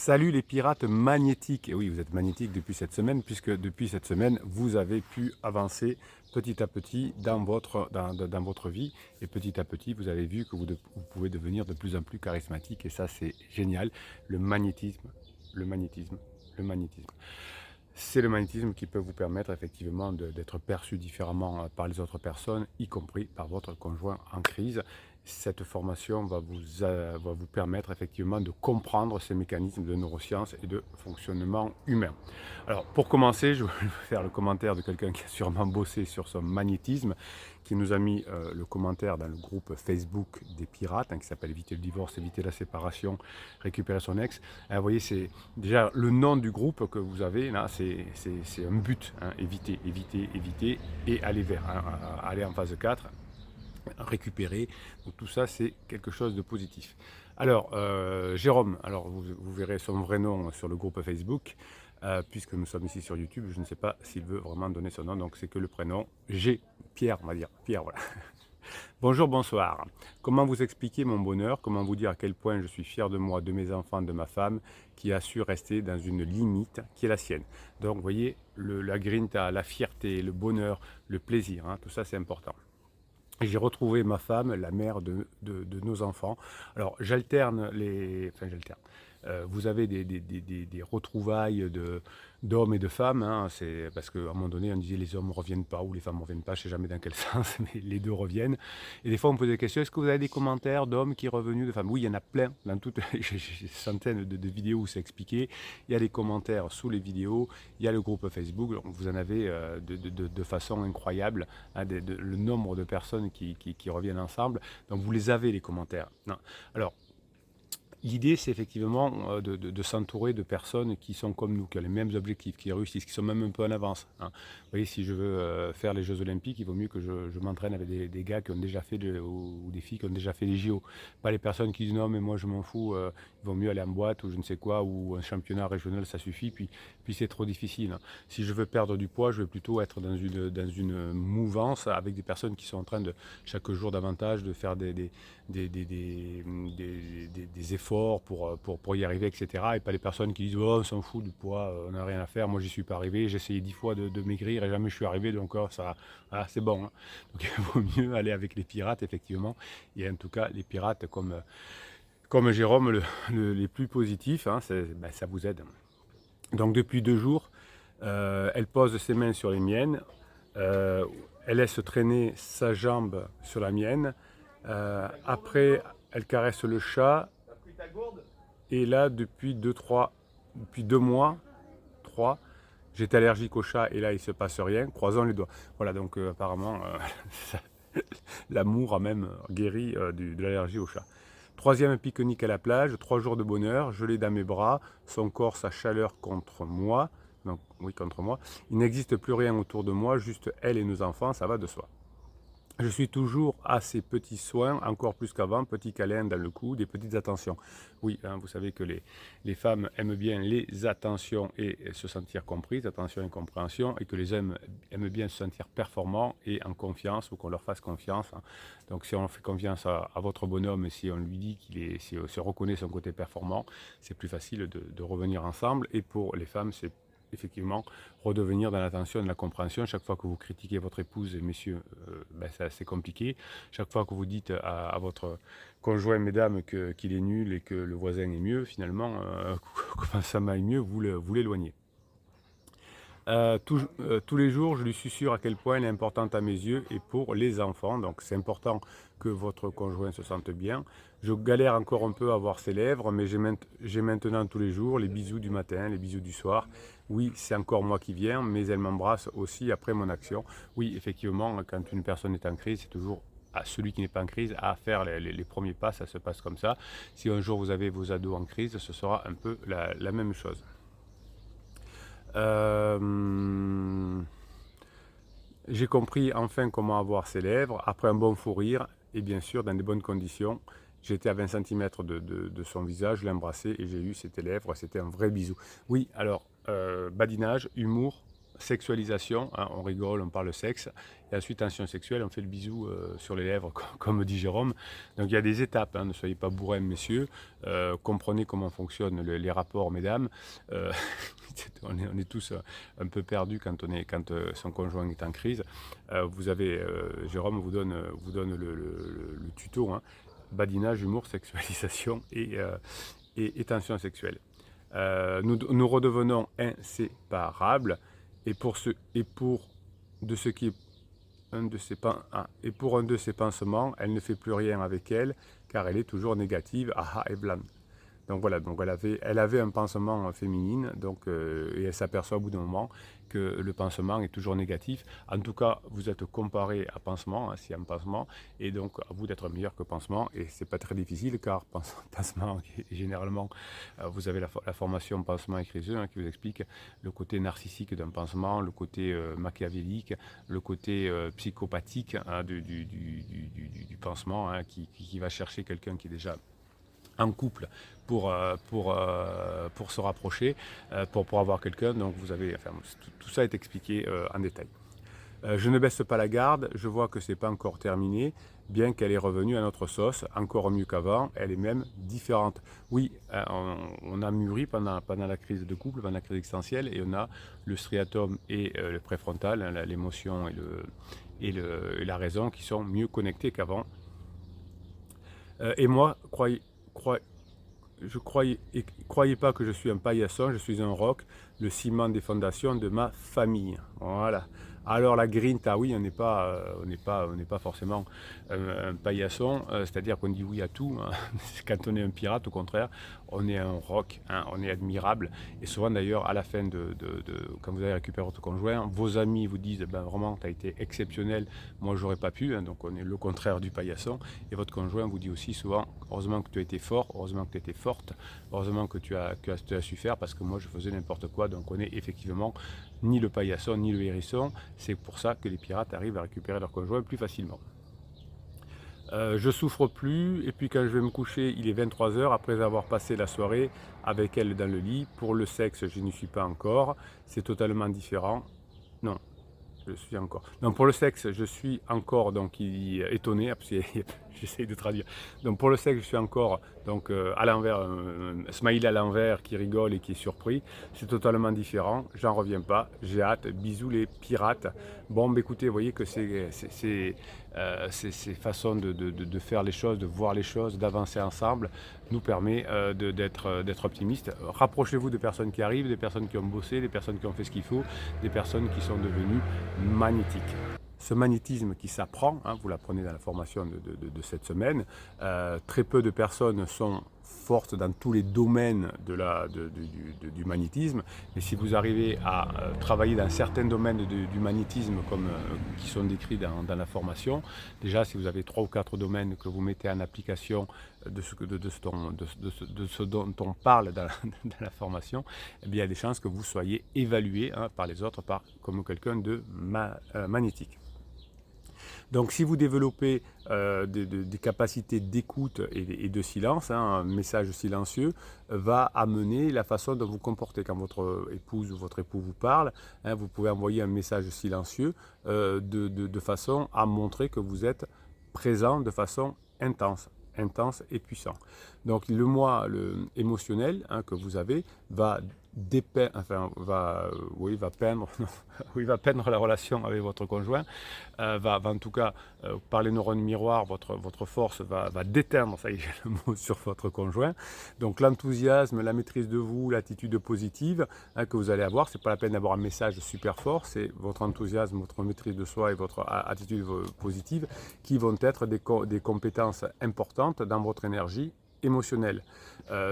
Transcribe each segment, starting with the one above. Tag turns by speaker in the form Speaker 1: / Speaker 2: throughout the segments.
Speaker 1: Salut les pirates magnétiques. Et oui, vous êtes magnétiques depuis cette semaine, puisque depuis cette semaine, vous avez pu avancer petit à petit dans votre vie. Et petit à petit, vous avez vu que vous pouvez devenir de plus en plus charismatique. Et ça, c'est génial. Le magnétisme, le magnétisme, le magnétisme. C'est le magnétisme qui peut vous permettre effectivement d'être perçu différemment par les autres personnes, y compris par votre conjoint en crise. Cette formation va vous permettre effectivement de comprendre ces mécanismes de neurosciences et de fonctionnement humain. Alors pour commencer, je vais faire le commentaire de quelqu'un qui a sûrement bossé sur son magnétisme, qui nous a mis le commentaire dans le groupe Facebook des pirates, qui s'appelle Éviter le divorce, éviter la séparation, récupérer son ex. Vous voyez, c'est déjà le nom du groupe que vous avez, là, c'est un but, éviter, éviter, éviter, et aller vers, aller en phase 4, récupérer. Donc tout ça, c'est quelque chose de positif. Alors, Jérôme, alors vous verrez son vrai nom sur le groupe Facebook, puisque nous sommes ici sur YouTube, je ne sais pas s'il veut vraiment donner son nom, donc c'est que le prénom, Pierre, on va dire, Pierre, voilà. Bonjour, bonsoir. Comment vous expliquer mon bonheur? Comment vous dire à quel point je suis fier de moi, de mes enfants, de ma femme, qui a su rester dans une limite qui est la sienne? Donc, vous voyez, la grinta, la fierté, le bonheur, le plaisir, tout ça, c'est important. J'ai retrouvé ma femme, la mère de nos enfants. Alors, j'alterne les... Enfin, j'alterne. Vous avez des retrouvailles d'hommes et de femmes. C'est parce qu'à un moment donné, on disait les hommes ne reviennent pas ou les femmes ne reviennent pas, je ne sais jamais dans quel sens, mais les deux reviennent. Et des fois, on me pose des questions, est-ce que vous avez des commentaires d'hommes qui sont revenus, de femmes? Oui, il y en a plein. Dans toutes, j'ai des centaines de vidéos où c'est expliqué. Il y a des commentaires sous les vidéos, il y a le groupe Facebook. Donc vous en avez de façon incroyable, le nombre de personnes qui reviennent ensemble. Donc vous les avez, les commentaires. Non. Alors, l'idée, c'est effectivement de s'entourer de personnes qui sont comme nous, qui ont les mêmes objectifs, qui réussissent, qui sont même un peu en avance. Vous voyez, si je veux faire les Jeux Olympiques, il vaut mieux que je m'entraîne avec des gars qui ont déjà fait, ou des filles qui ont déjà fait les JO. Pas les personnes qui disent non, mais moi je m'en fous, il vaut mieux aller en boîte ou je ne sais quoi, ou un championnat régional, ça suffit, puis c'est trop difficile. Si je veux perdre du poids, je vais plutôt être dans une mouvance avec des personnes qui sont en train de, chaque jour davantage, de faire des efforts pour y arriver, etc. Et pas les personnes qui disent oh, on s'en fout du poids, on n'a rien à faire, moi j'y suis pas arrivé, j'ai essayé 10 fois de maigrir et jamais je suis arrivé, donc ça, voilà, c'est bon. Donc il vaut mieux aller avec les pirates, effectivement, et en tout cas les pirates comme Jérôme, les plus positifs, ça vous aide. Donc depuis 2 jours, elle pose ses mains sur les miennes, elle laisse traîner sa jambe sur la mienne, après elle caresse le chat. Et là, depuis 2 mois, 3, j'étais allergique au chat et là, il ne se passe rien. Croisons les doigts. Voilà, donc apparemment, l'amour a même guéri de l'allergie au chat. Troisième pique-nique à la plage, 3 jours de bonheur, je l'ai dans mes bras, son corps, sa chaleur contre moi. Donc, oui, contre moi. Il n'existe plus rien autour de moi, juste elle et nos enfants, ça va de soi. Je suis toujours à ces petits soins, encore plus qu'avant, petits câlins dans le cou, des petites attentions. Oui, vous savez que les femmes aiment bien les attentions et se sentir comprises, attention et compréhension, et que les hommes aiment bien se sentir performants et en confiance, ou qu'on leur fasse confiance. Donc si on fait confiance à votre bonhomme, si on lui dit si on se reconnaît son côté performant, c'est plus facile de revenir ensemble. Et pour les femmes, c'est effectivement redevenir dans l'attention et de la compréhension. Chaque fois que vous critiquez votre épouse, messieurs, c'est compliqué. Chaque fois que vous dites à votre conjoint, mesdames, qu'il est nul et que le voisin est mieux, finalement, comment ça m'aille mieux, vous l'éloignez. Tous les jours, je lui susurre à quel point elle est importante à mes yeux et pour les enfants. Donc c'est important que votre conjoint se sente bien. Je galère encore un peu à voir ses lèvres, mais j'ai maintenant tous les jours les bisous du matin, les bisous du soir. Oui, c'est encore moi qui viens, mais elle m'embrasse aussi après mon action. Oui, effectivement, quand une personne est en crise, c'est toujours à celui qui n'est pas en crise à faire les premiers pas, ça se passe comme ça. Si un jour vous avez vos ados en crise, ce sera un peu la même chose. J'ai compris enfin comment avoir ses lèvres, après un bon fou rire, et bien sûr dans de bonnes conditions. J'étais à 20 cm de son visage, je l'ai embrassé et j'ai eu ses lèvres, c'était un vrai bisou. Oui, alors, badinage, humour, sexualisation, hein, on rigole, on parle sexe. Et ensuite, tension sexuelle, on fait le bisou sur les lèvres, comme dit Jérôme. Donc il y a des étapes, hein, ne soyez pas bourrins, messieurs. Comprenez comment fonctionnent les rapports, mesdames. On est tous un peu perdus quand son conjoint est en crise. Jérôme vous donne le tuto, hein, badinage, humour, sexualisation et tension sexuelle. Nous redevenons inséparables et pour un de ses pansements, elle ne fait plus rien avec elle car elle est toujours négative, aha et blanc. Donc voilà, donc elle avait un pansement féminine, et elle s'aperçoit au bout d'un moment que le pansement est toujours négatif. En tout cas, vous êtes comparé à pansement, hein, si un pansement, et donc à vous d'être meilleur que pansement. Et c'est pas très difficile car pansement, généralement, vous avez la formation pansement et criseux, hein, qui vous explique le côté narcissique d'un pansement, le côté machiavélique, le côté psychopathique, hein, du pansement, hein, qui va chercher quelqu'un qui est déjà en couple pour se rapprocher, pour avoir quelqu'un. Donc tout ça est expliqué en détail. Je ne baisse pas la garde, je vois que c'est pas encore terminé, bien qu'elle est revenue à notre sauce, encore mieux qu'avant, elle est même différente. Oui, on a mûri pendant la crise de couple, pendant la crise existentielle, et on a le striatum et le préfrontal, hein, l'émotion et la raison qui sont mieux connectés qu'avant. Et moi, croyez pas que je suis un paillasson, je suis un roc, le ciment des fondations de ma famille. Voilà. Alors la grinta, oui, on n'est pas forcément un paillasson, c'est-à-dire qu'on dit oui à tout. Hein. Quand on est un pirate, au contraire, on est un roc, hein, on est admirable. Et souvent d'ailleurs, à la fin quand vous avez récupéré votre conjoint, vos amis vous disent ben, vraiment, tu as été exceptionnel, moi j'aurais pas pu. Hein, donc on est le contraire du paillasson. Et votre conjoint vous dit aussi souvent, heureusement que tu as été fort, heureusement que tu étais forte, heureusement que tu as su faire parce que moi je faisais n'importe quoi. Donc on est effectivement ni le paillasson ni le hérisson. C'est pour ça que les pirates arrivent à récupérer leur conjoint plus facilement. Je souffre plus et puis quand je vais me coucher, il est 23h après avoir passé la soirée avec elle dans le lit. Pour le sexe, je n'y suis pas encore. C'est totalement différent. Non, je suis encore. Donc pour le sexe, je suis encore étonné, parce que j'essaye de traduire. Donc pour le sexe, je suis encore à l'envers, un smiley à l'envers qui rigole et qui est surpris. C'est totalement différent. J'en reviens pas. J'ai hâte. Bisous les pirates. Bon, écoutez, vous voyez que ces façons de faire les choses, de voir les choses, d'avancer ensemble, nous permet d'être optimistes. Rapprochez-vous de personnes qui arrivent, des personnes qui ont bossé, des personnes qui ont fait ce qu'il faut, des personnes qui sont devenues magnétiques. Ce magnétisme qui s'apprend, hein, vous l'apprenez dans la formation de cette semaine, très peu de personnes sont fortes dans tous les domaines du magnétisme, mais si vous arrivez à travailler dans certains domaines du magnétisme qui sont décrits dans la formation, déjà si vous avez 3 ou 4 domaines que vous mettez en application de ce dont on parle dans la formation, eh bien, il y a des chances que vous soyez évalué, hein, par les autres comme quelqu'un de magnétique. Donc si vous développez des capacités d'écoute et de silence, hein, un message silencieux va amener la façon dont vous vous comportez. Quand votre épouse ou votre époux vous parle, hein, vous pouvez envoyer un message silencieux de façon à montrer que vous êtes présent de façon intense et puissant. Donc le moi émotionnel, hein, que vous avez va peindre la relation avec votre conjoint, va en tout cas par les neurones miroirs, votre force va déteindre, ça y est, le mot, sur votre conjoint. Donc l'enthousiasme, la maîtrise de vous, l'attitude positive, hein, que vous allez avoir, c'est pas la peine d'avoir un message super fort, c'est votre enthousiasme, votre maîtrise de soi et votre attitude positive qui vont être des compétences importantes dans votre énergie émotionnelle.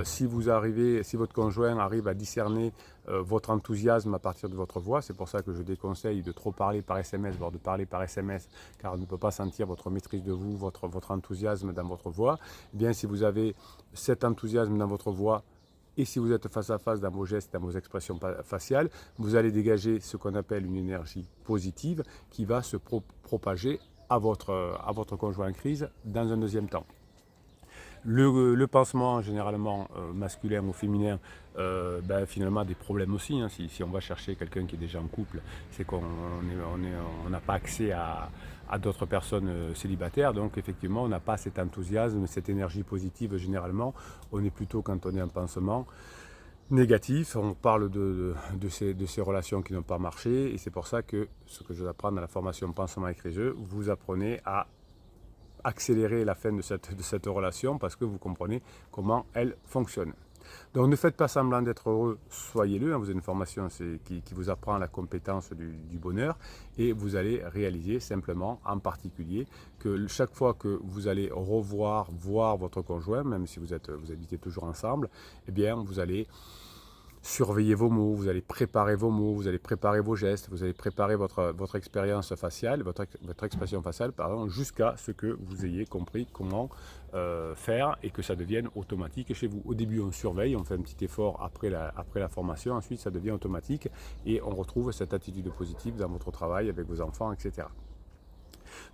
Speaker 1: Si votre conjoint arrive à discerner votre enthousiasme à partir de votre voix, c'est pour ça que je déconseille de trop parler par SMS, voire de parler par SMS, car on ne peut pas sentir votre maîtrise de vous, votre enthousiasme dans votre voix. Eh bien, si vous avez cet enthousiasme dans votre voix, et si vous êtes face à face dans vos gestes, dans vos expressions faciales, vous allez dégager ce qu'on appelle une énergie positive qui va se propager à votre conjoint en crise dans un deuxième temps. Le pansement, généralement masculin ou féminin, finalement a des problèmes aussi, hein. Si on va chercher quelqu'un qui est déjà en couple, c'est qu'on n'a pas accès à d'autres personnes célibataires, donc effectivement on n'a pas cet enthousiasme, cette énergie positive généralement. On est plutôt, quand on est en pansement, négatif. On parle de ces relations qui n'ont pas marché, et c'est pour ça que ce que je vais apprendre dans la formation Pansement écrit-jeu, vous apprenez à accélérer la fin de cette relation, parce que vous comprenez comment elle fonctionne. Donc ne faites pas semblant d'être heureux, soyez-le, hein. Vous avez une formation qui vous apprend la compétence du bonheur, et vous allez réaliser simplement, en particulier, que chaque fois que vous allez voir votre conjoint, même si vous habitez toujours ensemble, eh bien vous allez surveiller vos mots, vous allez préparer vos mots, vous allez préparer vos gestes, vous allez préparer votre expérience faciale, votre expression faciale, pardon, jusqu'à ce que vous ayez compris comment faire, et que ça devienne automatique chez vous. Au début, on surveille, on fait un petit effort après la formation, ensuite ça devient automatique, et on retrouve cette attitude positive dans votre travail, avec vos enfants, etc.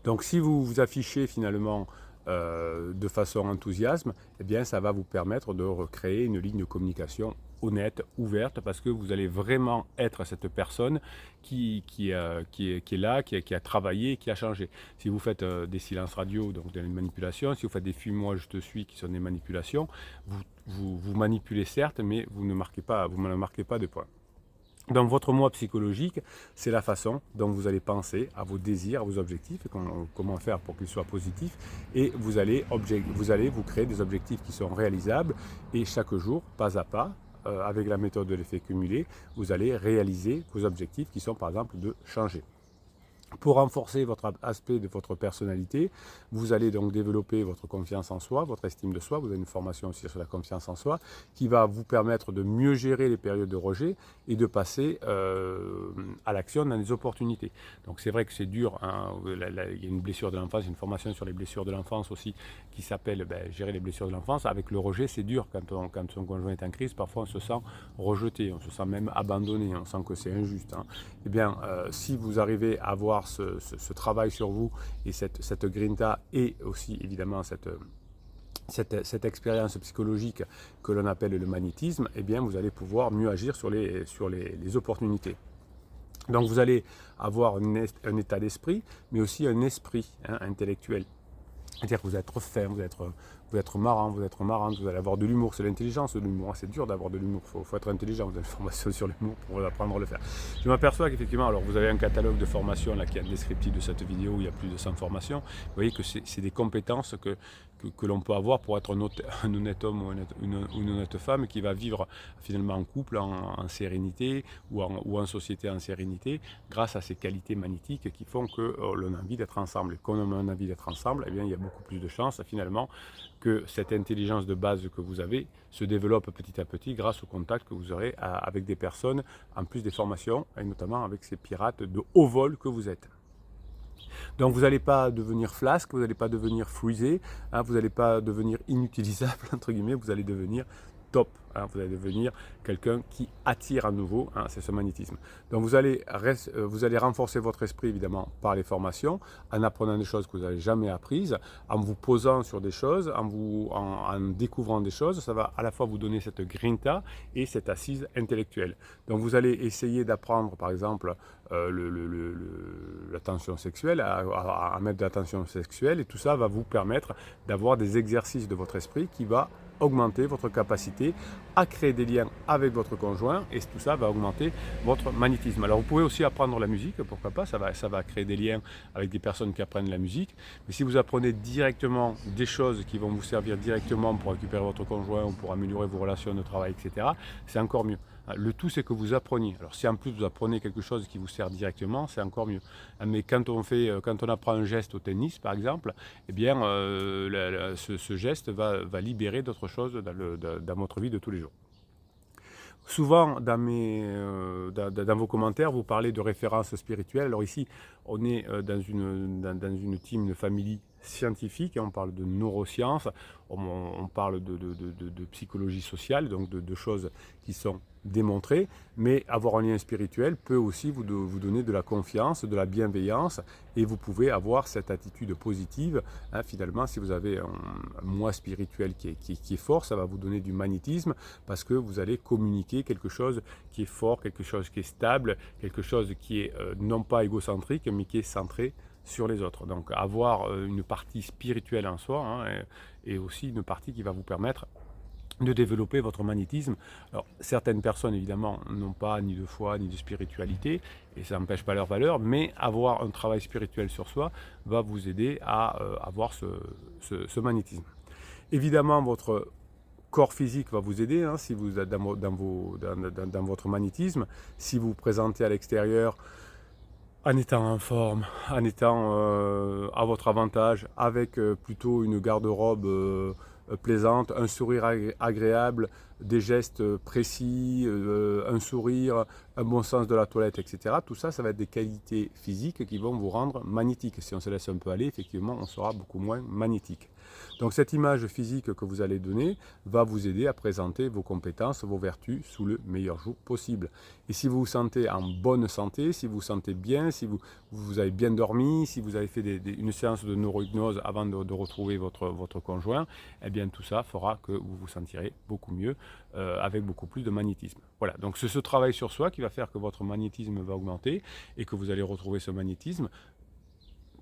Speaker 1: Donc si vous vous affichez finalement de façon enthousiasme, eh bien ça va vous permettre de recréer une ligne de communication honnête, ouverte, parce que vous allez vraiment être cette personne qui est là, qui a travaillé, qui a changé. Si vous faites des silences radio, donc des manipulations, si vous faites des fuis-moi, je te suis, qui sont des manipulations, vous manipulez certes, mais vous ne marquez pas de points. Donc votre moi psychologique, c'est la façon dont vous allez penser à vos désirs, à vos objectifs, et comment faire pour qu'ils soient positifs, et vous allez vous créer des objectifs qui sont réalisables, et chaque jour, pas à pas, avec la méthode de l'effet cumulé, vous allez réaliser vos objectifs qui sont par exemple de changer. Pour renforcer votre aspect de votre personnalité, vous allez donc développer votre confiance en soi, votre estime de soi. Vous avez une formation aussi sur la confiance en soi qui va vous permettre de mieux gérer les périodes de rejet et de passer à l'action dans les opportunités. Donc c'est vrai que c'est dur, hein. Il y a une blessure de l'enfance, une formation sur les blessures de l'enfance aussi qui s'appelle gérer les blessures de l'enfance. Avec le rejet, c'est dur quand son conjoint est en crise. Parfois on se sent rejeté, on se sent même abandonné, on sent que c'est injuste, hein. Eh bien, si vous arrivez à avoir ce travail sur vous, et cette grinta, et aussi évidemment cette expérience psychologique que l'on appelle le magnétisme, eh bien vous allez pouvoir mieux agir sur les opportunités. Donc vous allez avoir un état d'esprit, mais aussi un esprit, hein, intellectuel. C'est-à-dire que vous allez être fin, vous allez être marrant, vous allez être marrante, vous allez avoir de l'humour. C'est l'intelligence, l'humour. C'est dur d'avoir de l'humour, il faut être intelligent. Vous avez une formation sur l'humour pour apprendre à le faire. Je m'aperçois qu'effectivement, alors vous avez un catalogue de formations là, qui est descriptif de cette vidéo, où il y a plus de 100 formations. Vous voyez que c'est des compétences que l'on peut avoir pour être un honnête homme ou une honnête femme qui va vivre finalement en couple, en sérénité, ou en société en sérénité, grâce à ces qualités magnétiques qui font que l'on a envie d'être ensemble. Et comme on a envie d'être ensemble, eh bien, il y a beaucoup plus de chances finalement que cette intelligence de base que vous avez se développe petit à petit grâce au contact que vous aurez avec des personnes, en plus des formations, et notamment avec ces pirates de haut vol que vous êtes. Donc vous n'allez pas devenir flasque, vous n'allez pas devenir frisé, hein, vous n'allez pas devenir inutilisable, entre guillemets, vous allez devenir top, hein, vous allez devenir quelqu'un qui attire à nouveau, hein, c'est ce magnétisme. Donc vous allez renforcer votre esprit évidemment par les formations, en apprenant des choses que vous n'avez jamais apprises, en vous posant sur des choses, en découvrant des choses. Ça va à la fois vous donner cette grinta et cette assise intellectuelle. Donc vous allez essayer d'apprendre par exemple l'attention sexuelle, à mettre de l'attention sexuelle, et tout ça va vous permettre d'avoir des exercices de votre esprit qui va augmenter votre capacité à créer des liens avec votre conjoint, et tout ça va augmenter votre magnétisme. Alors vous pouvez aussi apprendre la musique, pourquoi pas, ça va créer des liens avec des personnes qui apprennent la musique, mais si vous apprenez directement des choses qui vont vous servir directement pour récupérer votre conjoint ou pour améliorer vos relations de travail, etc., c'est encore mieux. Le tout, c'est que vous appreniez. Alors si en plus vous apprenez quelque chose qui vous sert directement, c'est encore mieux. Mais quand on apprend un geste au tennis, par exemple, eh bien, ce geste va libérer d'autres choses dans votre vie de tous les jours. Souvent, dans vos commentaires, vous parlez de références spirituelles. Alors ici, on est dans une team, une famille scientifique, on parle de neurosciences, on parle de psychologie sociale, donc de choses qui sont démontrées, mais avoir un lien spirituel peut aussi vous donner de la confiance, de la bienveillance, et vous pouvez avoir cette attitude positive. Hein, finalement, si vous avez un moi spirituel qui est fort, ça va vous donner du magnétisme, parce que vous allez communiquer quelque chose qui est fort, quelque chose qui est stable, quelque chose qui est non pas égocentrique, mais qui est centré sur les autres. Donc avoir une partie spirituelle en soi, hein, et aussi une partie qui va vous permettre de développer votre magnétisme. Alors, certaines personnes, évidemment, n'ont pas ni de foi, ni de spiritualité, et ça n'empêche pas leur valeur, mais avoir un travail spirituel sur soi va vous aider à avoir ce magnétisme. Évidemment, votre corps physique va vous aider, hein, si vous êtes dans votre magnétisme. Si vous vous présentez à l'extérieur en étant en forme, en étant à votre avantage, avec plutôt une garde-robe plaisante, un sourire agréable, des gestes précis, un sourire, un bon sens de la toilette, etc. Tout ça, ça va être des qualités physiques qui vont vous rendre magnétique. Si on se laisse un peu aller, effectivement, on sera beaucoup moins magnétique. Donc cette image physique que vous allez donner va vous aider à présenter vos compétences, vos vertus sous le meilleur jour possible. Et si vous vous sentez en bonne santé, si vous vous sentez bien, si vous avez bien dormi, si vous avez fait une séance de neurohypnose avant de retrouver votre conjoint, eh bien tout ça fera que vous vous sentirez beaucoup mieux, avec beaucoup plus de magnétisme. Voilà, donc c'est ce travail sur soi qui va faire que votre magnétisme va augmenter et que vous allez retrouver ce magnétisme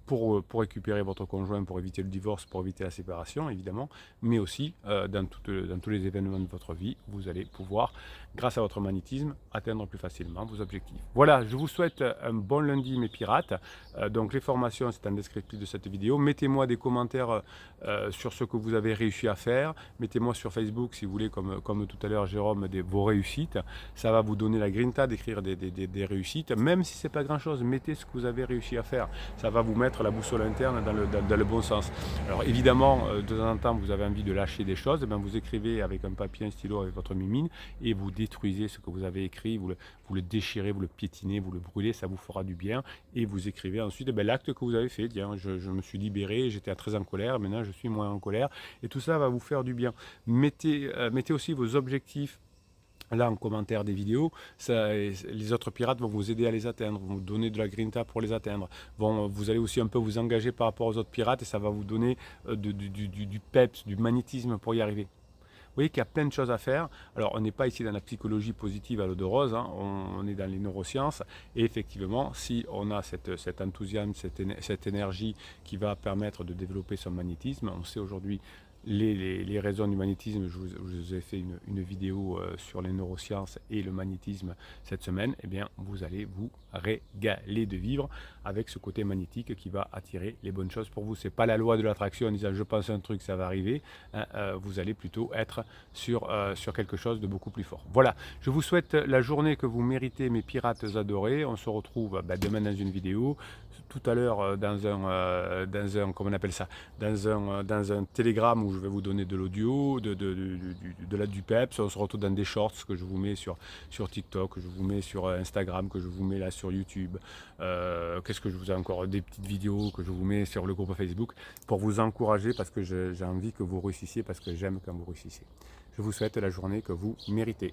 Speaker 1: pour récupérer votre conjoint, pour éviter le divorce, pour éviter la séparation, évidemment, mais aussi dans tous les événements de votre vie, vous allez pouvoir, grâce à votre magnétisme, atteindre plus facilement vos objectifs. Voilà, je vous souhaite un bon lundi, mes pirates. Donc les formations, c'est en descriptif de cette vidéo. Mettez-moi des commentaires sur ce que vous avez réussi à faire. Mettez-moi sur Facebook, si vous voulez, comme tout à l'heure, Jérôme, vos réussites. Ça va vous donner la grinta d'écrire des réussites. Même si ce n'est pas grand-chose, mettez ce que vous avez réussi à faire. Ça va vous mettre la boussole interne dans le bon sens. Alors évidemment, de temps en temps, vous avez envie de lâcher des choses, ben vous écrivez avec un papier, un stylo, avec votre mimine, et vous détruisez ce que vous avez écrit, vous le déchirez, vous le piétinez, vous le brûlez, ça vous fera du bien, et vous écrivez ensuite l'acte que vous avez fait. Tiens, je me suis libéré, j'étais très en colère, maintenant je suis moins en colère, et tout ça va vous faire du bien. Mettez aussi vos objectifs là en commentaire des vidéos, les autres pirates vont vous aider à les atteindre, vont vous donner de la grinta pour les atteindre. Vous allez aussi un peu vous engager par rapport aux autres pirates et ça va vous donner du peps, du magnétisme pour y arriver. Vous voyez qu'il y a plein de choses à faire. Alors, on n'est pas ici dans la psychologie positive à l'eau de rose, hein. On est dans les neurosciences. Et effectivement, si on a cet enthousiasme, cette énergie qui va permettre de développer son magnétisme, on sait aujourd'hui les raisons du magnétisme. Je vous ai fait une vidéo sur les neurosciences et le magnétisme cette semaine. Eh bien, vous allez vous régaler de vivre avec ce côté magnétique qui va attirer les bonnes choses pour vous. Ce n'est pas la loi de l'attraction en disant je pense un truc, ça va arriver. Hein, vous allez plutôt être sur quelque chose de beaucoup plus fort. Voilà, je vous souhaite la journée que vous méritez, mes pirates adorés. On se retrouve demain dans une vidéo. Tout à l'heure dans un comment on appelle ça, dans un télégramme où je vais vous donner de l'audio, du peps. On se retrouve dans des shorts que je vous mets sur TikTok, que je vous mets sur Instagram, que je vous mets là sur YouTube. Qu'est-ce que je vous ai encore, des petites vidéos que je vous mets sur le groupe Facebook pour vous encourager, parce que j'ai envie que vous réussissiez, parce que j'aime quand vous réussissez. Je vous souhaite la journée que vous méritez.